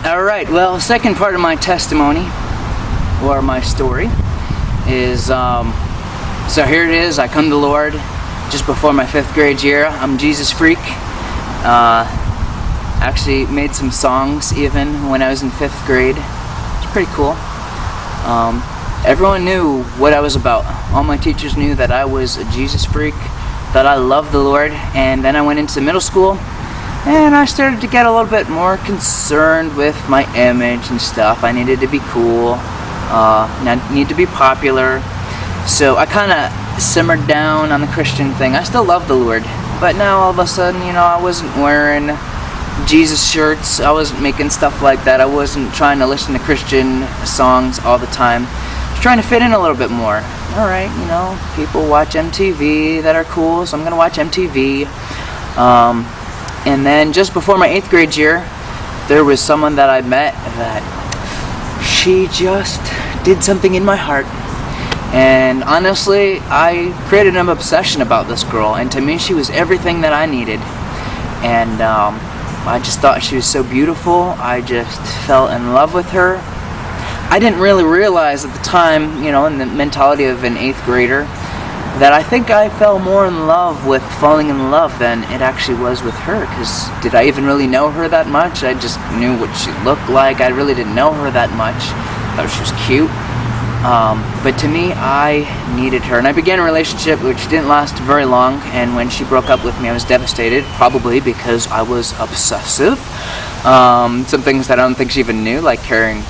Alright, well, second part of my testimony, or my story, is, so here it is. I come to the Lord just before my 5th grade year. I'm a Jesus freak. Actually made some songs even when I was in 5th grade. It's pretty cool. Everyone knew what I was about. All my teachers knew that I was a Jesus freak, that I loved the Lord. And then I went into middle school, and I started to get a little bit more concerned with my image and stuff. I needed to be cool, I need to be popular. So I kind of simmered down on the Christian thing. I still love the Lord, but now all of a sudden, I wasn't wearing Jesus shirts. I wasn't making stuff like that. I wasn't trying to listen to Christian songs all the time. I was trying to fit in a little bit more. Alright, people watch MTV that are cool, so I'm going to watch MTV. And then just before my 8th grade year, there was someone that I met that she just did something in my heart. And honestly, I created an obsession about this girl, and to me she was everything that I needed. And I just thought she was so beautiful. I just fell in love with her. I didn't really realize at the time, in the mentality of an 8th grader, that I think I fell more in love with falling in love than it actually was with her. Because did I even really know her that much? I just knew what she looked like. I really didn't know her that much. I thought she was cute. But to me, I needed her. And I began a relationship which didn't last very long. And when she broke up with me, I was devastated. Probably because I was obsessive. Some things that I don't think she even knew, like carrying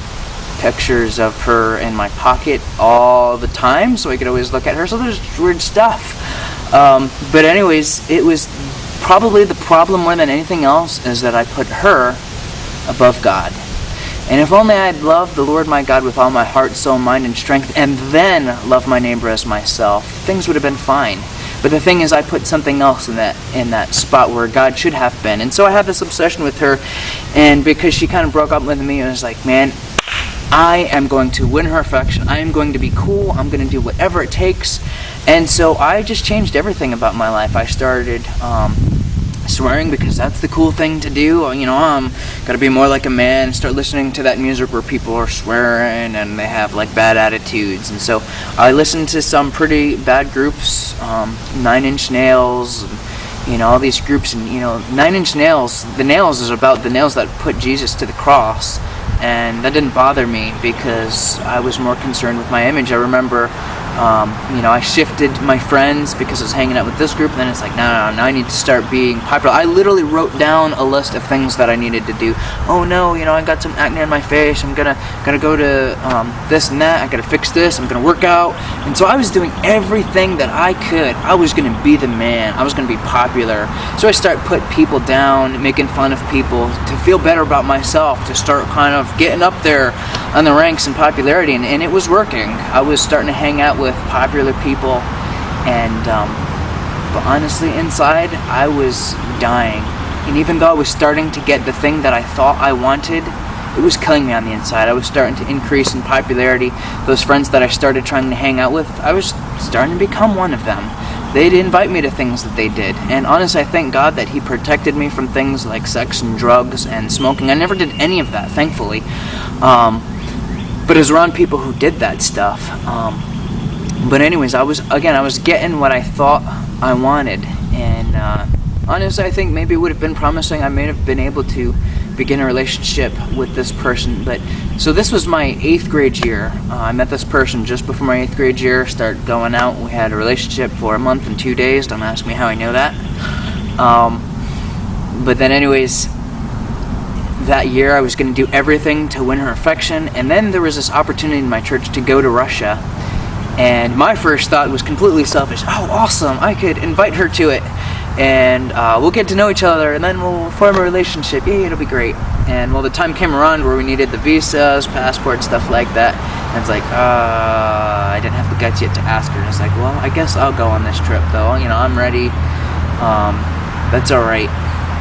pictures of her in my pocket all the time so I could always look at her. So there's weird stuff. But anyways, it was probably the problem more than anything else is that I put her above God. And if only I'd loved the Lord my God with all my heart, soul, mind, and strength, and then love my neighbor as myself, things would have been fine. But the thing is, I put something else in that spot where God should have been. And so I had this obsession with her, and because she kind of broke up with me, I was like, man, I am going to win her affection. I am going to be cool. I'm going to do whatever it takes. And so I just changed everything about my life. I started swearing because that's the cool thing to do. I'm got to be more like a man. Start listening to that music where people are swearing and they have like bad attitudes. And so I listened to some pretty bad groups, 9 Inch Nails, all these groups. And 9 Inch Nails, the nails is about the nails that put Jesus to the cross. And that didn't bother me because I was more concerned with my image. I remember, I shifted my friends because I was hanging out with this group, and then it's like, no, I need to start being popular. I literally wrote down a list of things that I needed to do. Oh no, I got some acne on my face. I'm gonna go to this and that. I gotta fix this. I'm gonna work out. And so I was doing everything that I could. I was gonna be the man. I was gonna be popular. So I started putting people down, making fun of people to feel better about myself, to start kind of getting up there on the ranks in popularity, and it was working. I was starting to hang out with popular people, and but honestly inside I was dying. And even though I was starting to get the thing that I thought I wanted, it was killing me on the inside. I was starting to increase in popularity. Those friends that I started trying to hang out with, I was starting to become one of them. They'd invite me to things that they did. And honestly, I thank God that He protected me from things like sex and drugs and smoking. I never did any of that, thankfully. But it was around people who did that stuff. But anyways, I was getting what I thought I wanted. And honestly, I think maybe it would have been promising. I may have been able to begin a relationship with this person. But so this was my 8th grade year. I met this person just before my 8th grade year. Started going out. We had a relationship for a month and 2 days. Don't ask me how I know that. But then anyways, that year I was going to do everything to win her affection. And then there was this opportunity in my church to go to Russia. And my first thought was completely selfish. Oh, awesome. I could invite her to it. And we'll get to know each other, and then we'll form a relationship. Yeah, it'll be great. And well, the time came around where we needed the visas, passport, stuff like that. And it's like, I didn't have the guts yet to ask her. And it's like, well, I guess I'll go on this trip, though. I'm ready. That's all right.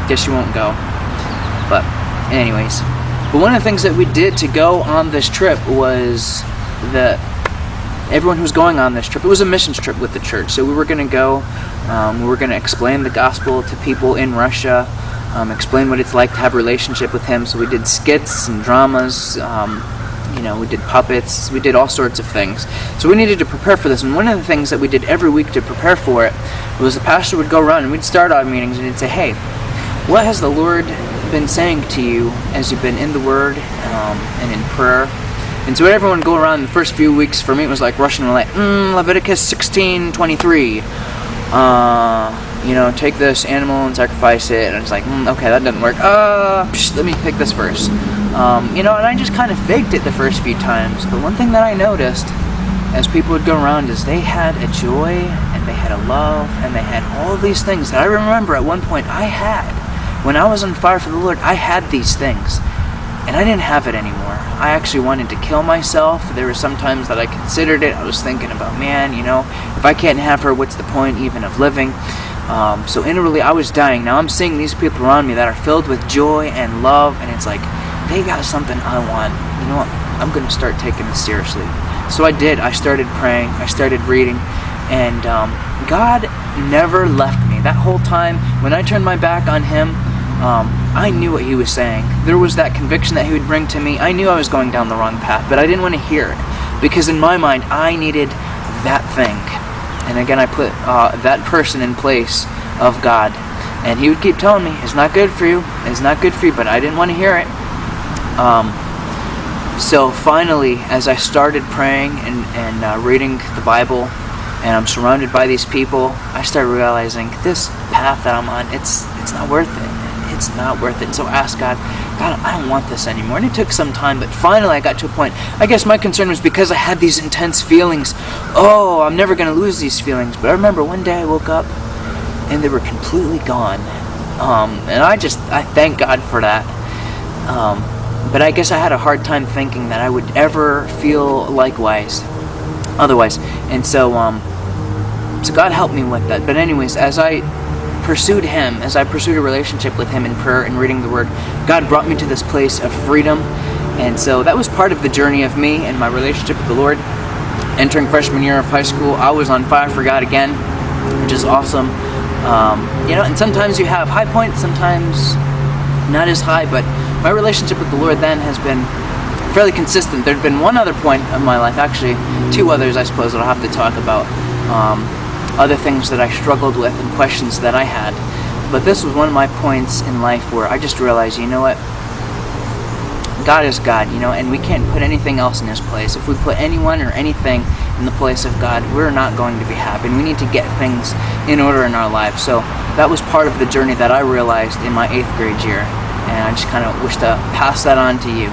Guess you won't go. But anyways, but one of the things that we did to go on this trip was that everyone who was going on this trip, it was a missions trip with the church. So we were going to go, we were going to explain the gospel to people in Russia. explain what it's like to have a relationship with Him. So we did skits and dramas, we did puppets, we did all sorts of things. So we needed to prepare for this, and one of the things that we did every week to prepare for it was the pastor would go around and we'd start our meetings and he'd say, hey, what has the Lord been saying to you as you've been in the Word and in prayer? And so everyone would go around. The first few weeks for me it was like Russian roulette. Leviticus 16:23. Take this animal and sacrifice it. And it's like, okay, that doesn't work. Let me pick this verse. And I just kind of faked it the first few times. But one thing that I noticed as people would go around is they had a joy and they had a love and they had all of these things that I remember at one point I had. When I was on fire for the Lord, I had these things. And I didn't have it anymore. I actually wanted to kill myself. There were some times that I considered it. I was thinking about, man, if I can't have her, what's the point even of living? So inwardly, I was dying. Now I'm seeing these people around me that are filled with joy and love, and it's like, they got something I want. You know what? I'm going to start taking this seriously. So I did. I started praying. I started reading. And God never left me. That whole time, when I turned my back on Him, I knew what He was saying. There was that conviction that He would bring to me. I knew I was going down the wrong path, but I didn't want to hear it. Because in my mind, I needed that thing. And again, I put that person in place of God. And He would keep telling me, it's not good for you. It's not good for you, but I didn't want to hear it. So finally, as I started praying and reading the Bible, and I'm surrounded by these people, I started realizing this path that I'm on, it's not worth it. It's not worth it. And so I asked God, I don't want this anymore. And it took some time, but finally I got to a point. I guess my concern was because I had these intense feelings. Oh, I'm never going to lose these feelings. But I remember one day I woke up and they were completely gone. And I thank God for that. But I guess I had a hard time thinking that I would ever feel otherwise. And so God helped me with that. But anyways, as I pursued Him, as I pursued a relationship with Him in prayer and reading the Word, God brought me to this place of freedom. And so that was part of the journey of me and my relationship with the Lord. Entering freshman year of high school, I was on fire for God again, which is awesome. And sometimes you have high points, sometimes not as high, but my relationship with the Lord then has been fairly consistent. There'd been one other point of my life, actually two others I suppose that I'll have to talk about, other things that I struggled with and questions that I had. But this was one of my points in life where I just realized, you know what? God is God, and we can't put anything else in His place. If we put anyone or anything in the place of God, we're not going to be happy. And we need to get things in order in our lives. So that was part of the journey that I realized in my 8th grade year. And I just kind of wish to pass that on to you.